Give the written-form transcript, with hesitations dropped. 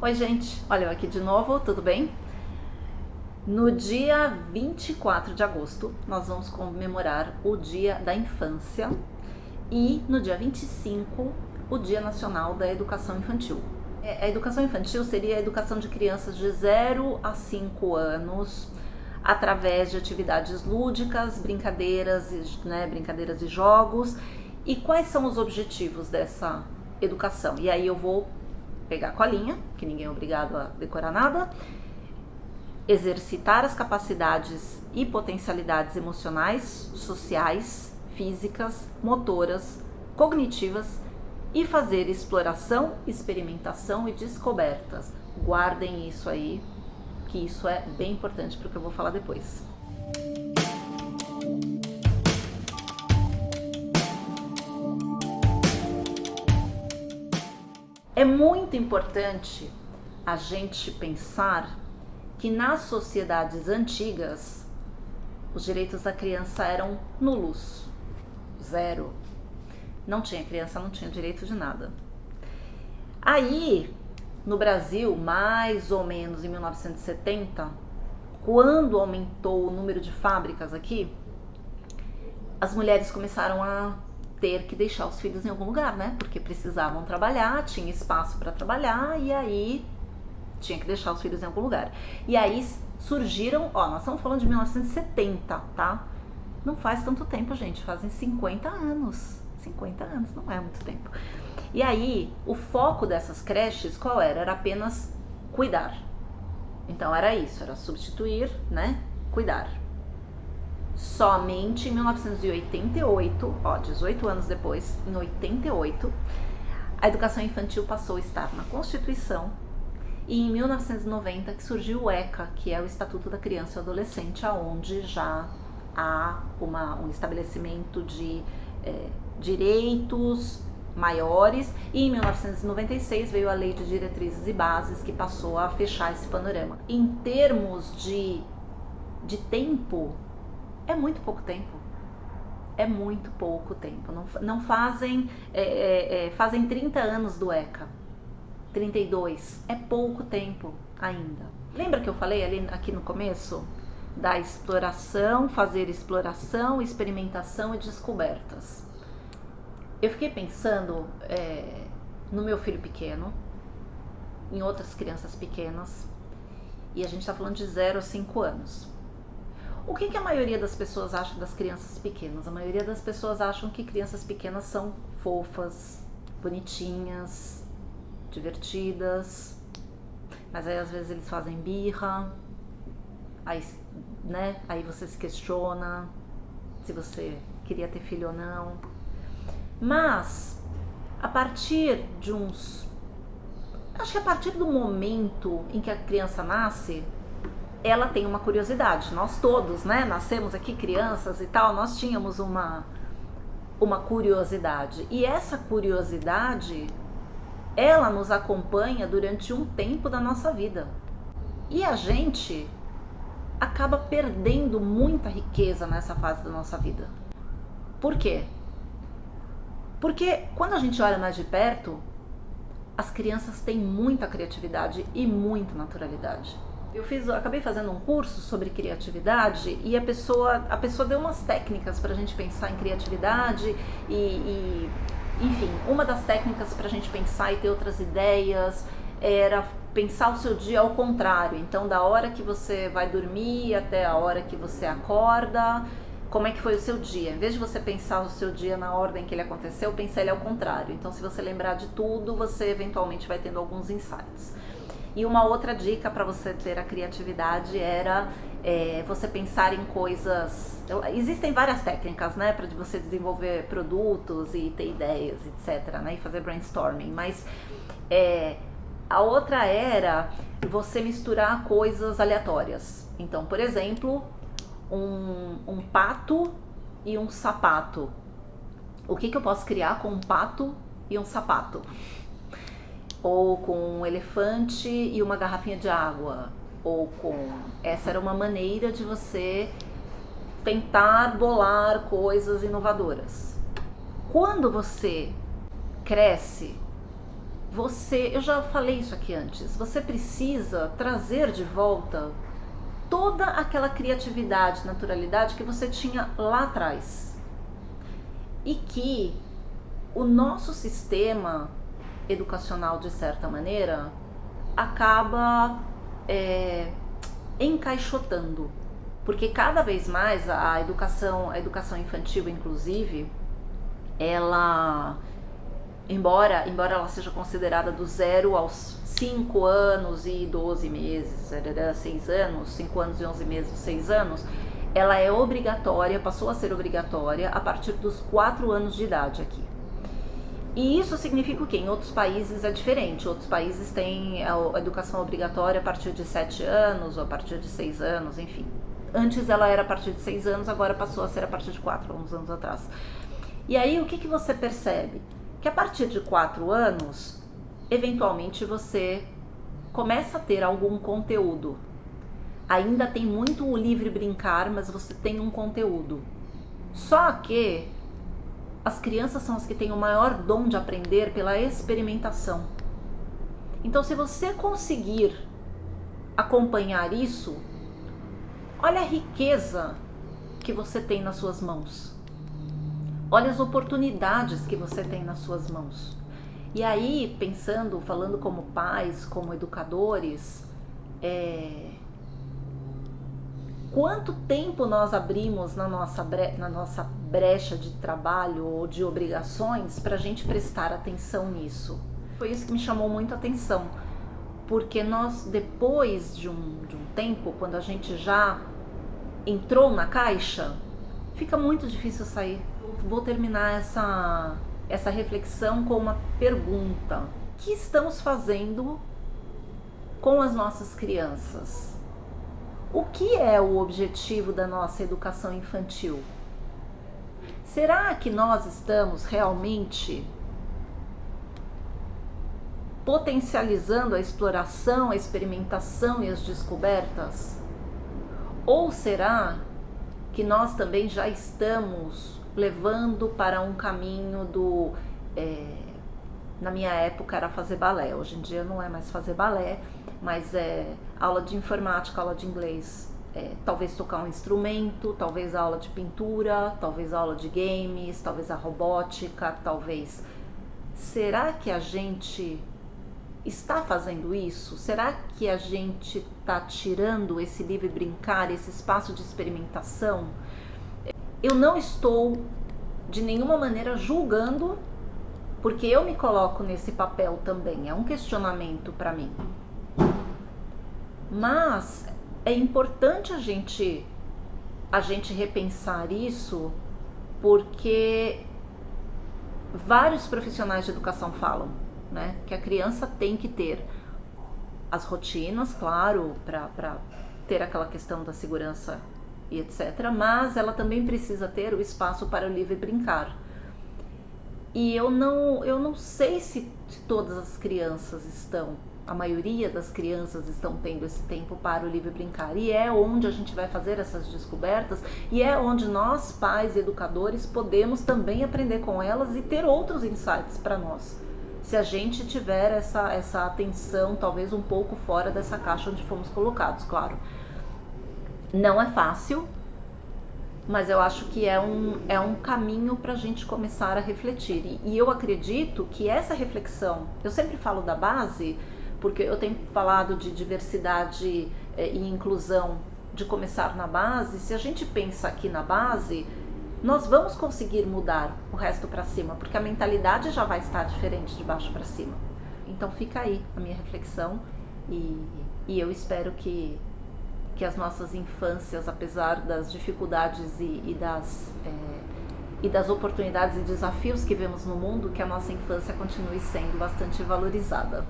Oi, gente, olha eu aqui de novo, tudo bem? No dia 24 de agosto, nós vamos comemorar o Dia da Infância e no dia 25, o Dia Nacional da Educação Infantil. A educação infantil seria a educação de crianças de 0 a 5 anos, através de atividades lúdicas, brincadeiras, brincadeiras e jogos. E quais são os objetivos dessa educação? E aí eu vou pegar a colinha, que ninguém é obrigado a decorar nada, exercitar as capacidades e potencialidades emocionais, sociais, físicas, motoras, cognitivas e fazer exploração, experimentação e descobertas. Guardem isso aí, que isso é bem importante para o que eu vou falar depois. É muito importante a gente pensar que nas sociedades antigas os direitos da criança eram nulos, zero. Não tinha criança, não tinha direito de nada. Aí, no Brasil, mais ou menos em 1970, quando aumentou o número de fábricas aqui, as mulheres começaram a ter que deixar os filhos em algum lugar, né? Porque precisavam trabalhar, tinha espaço para trabalhar e aí tinha que deixar os filhos em algum lugar. E aí surgiram, nós estamos falando de 1970, tá? Não faz tanto tempo, gente, fazem 50 anos. 50 anos, não é muito tempo. E aí, o foco dessas creches, qual era? Era apenas cuidar. Então era isso, era substituir, né? Cuidar. Somente em 1988, 18 anos depois, em 88, a educação infantil passou a estar na Constituição. E em 1990 que surgiu o ECA, que é o Estatuto da Criança e do Adolescente, onde já há um estabelecimento de direitos maiores. E em 1996 veio a Lei de Diretrizes e Bases, que passou a fechar esse panorama. Em termos de tempo, é muito pouco tempo. É muito pouco tempo. Não fazem, fazem 30 anos do ECA. 32, é pouco tempo ainda. Lembra que eu falei aqui no começo da exploração, fazer exploração, experimentação e descobertas? Eu fiquei pensando no meu filho pequeno, em outras crianças pequenas, e a gente está falando de 0 a 5 anos. O que a maioria das pessoas acha das crianças pequenas? A maioria das pessoas acham que crianças pequenas são fofas, bonitinhas, divertidas, mas aí às vezes eles fazem birra, aí você se questiona se você queria ter filho ou não. Mas a partir acho que a partir do momento em que a criança nasce, ela tem uma curiosidade. Nós todos, nascemos aqui crianças e tal, nós tínhamos uma curiosidade, e essa curiosidade ela nos acompanha durante um tempo da nossa vida. E a gente acaba perdendo muita riqueza nessa fase da nossa vida. Por quê? Porque quando a gente olha mais de perto, as crianças têm muita criatividade e muita naturalidade. Eu acabei fazendo um curso sobre criatividade e a pessoa deu umas técnicas pra gente pensar em criatividade enfim, uma das técnicas para a gente pensar e ter outras ideias era pensar o seu dia ao contrário. Então, da hora que você vai dormir até a hora que você acorda, como é que foi o seu dia? Em vez de você pensar o seu dia na ordem que ele aconteceu, pensa ele ao contrário. Então, se você lembrar de tudo, você eventualmente vai tendo alguns insights. E uma outra dica para você ter a criatividade era você pensar em coisas. Existem várias técnicas, para você desenvolver produtos e ter ideias, etc, e fazer brainstorming, mas a outra era você misturar coisas aleatórias. Então, por exemplo, um pato e um sapato. O que eu posso criar com um pato e um sapato? Ou com um elefante e uma garrafinha de água, essa era uma maneira de você tentar bolar coisas inovadoras. Quando você cresce, eu já falei isso aqui antes, você precisa trazer de volta toda aquela criatividade, naturalidade que você tinha lá atrás. E que o nosso sistema educacional, de certa maneira, acaba encaixotando. Porque cada vez mais a educação infantil, inclusive, ela, embora ela seja considerada do 0 aos 5 anos e 12 meses, 6 anos, 5 anos e 11 meses, 6 anos, ela é obrigatória, passou a ser obrigatória a partir dos 4 anos de idade aqui. E isso significa o quê? Em outros países é diferente. Outros países têm a educação obrigatória a partir de 7 anos ou a partir de 6 anos, enfim. Antes ela era a partir de 6 anos, agora passou a ser a partir de 4, uns anos atrás. E aí o que você percebe? Que a partir de 4 anos, eventualmente você começa a ter algum conteúdo. Ainda tem muito o livre brincar, mas você tem um conteúdo. Só que as crianças são as que têm o maior dom de aprender pela experimentação. Então, se você conseguir acompanhar isso, olha a riqueza que você tem nas suas mãos. Olha as oportunidades que você tem nas suas mãos. E aí, pensando, falando como pais, como educadores, quanto tempo nós abrimos na nossa brecha de trabalho ou de obrigações para a gente prestar atenção nisso? Foi isso que me chamou muito a atenção, porque nós, depois de um tempo, quando a gente já entrou na caixa, fica muito difícil sair. Vou terminar essa reflexão com uma pergunta: o que estamos fazendo com as nossas crianças? O que é o objetivo da nossa educação infantil? Será que nós estamos realmente potencializando a exploração, a experimentação e as descobertas? Ou será que nós também já estamos levando para um caminho do... na minha época era fazer balé, hoje em dia não é mais fazer balé, mas aula de informática, aula de inglês, talvez tocar um instrumento, talvez aula de pintura, talvez aula de games, talvez a robótica, talvez... Será que a gente está fazendo isso? Será que a gente está tirando esse livre brincar, esse espaço de experimentação? Eu não estou de nenhuma maneira julgando, porque eu me coloco nesse papel também, é um questionamento para mim. Mas é importante a gente repensar isso, porque vários profissionais de educação falam, né, que a criança tem que ter as rotinas, claro, para ter aquela questão da segurança e etc., mas ela também precisa ter o espaço para o livre brincar. E eu não sei se todas as crianças a maioria das crianças estão tendo esse tempo para o livre brincar. E é onde a gente vai fazer essas descobertas, e é onde nós, pais e educadores, podemos também aprender com elas e ter outros insights para nós. Se a gente tiver essa atenção, talvez um pouco fora dessa caixa onde fomos colocados, claro. Não é fácil, mas eu acho que é um caminho para a gente começar a refletir. E eu acredito que essa reflexão, eu sempre falo da base, porque eu tenho falado de diversidade e inclusão, de começar na base. Se a gente pensa aqui na base, nós vamos conseguir mudar o resto para cima, porque a mentalidade já vai estar diferente de baixo para cima. Então fica aí a minha reflexão, e eu espero que as nossas infâncias, apesar das dificuldades e das oportunidades e desafios que vemos no mundo, que a nossa infância continue sendo bastante valorizada.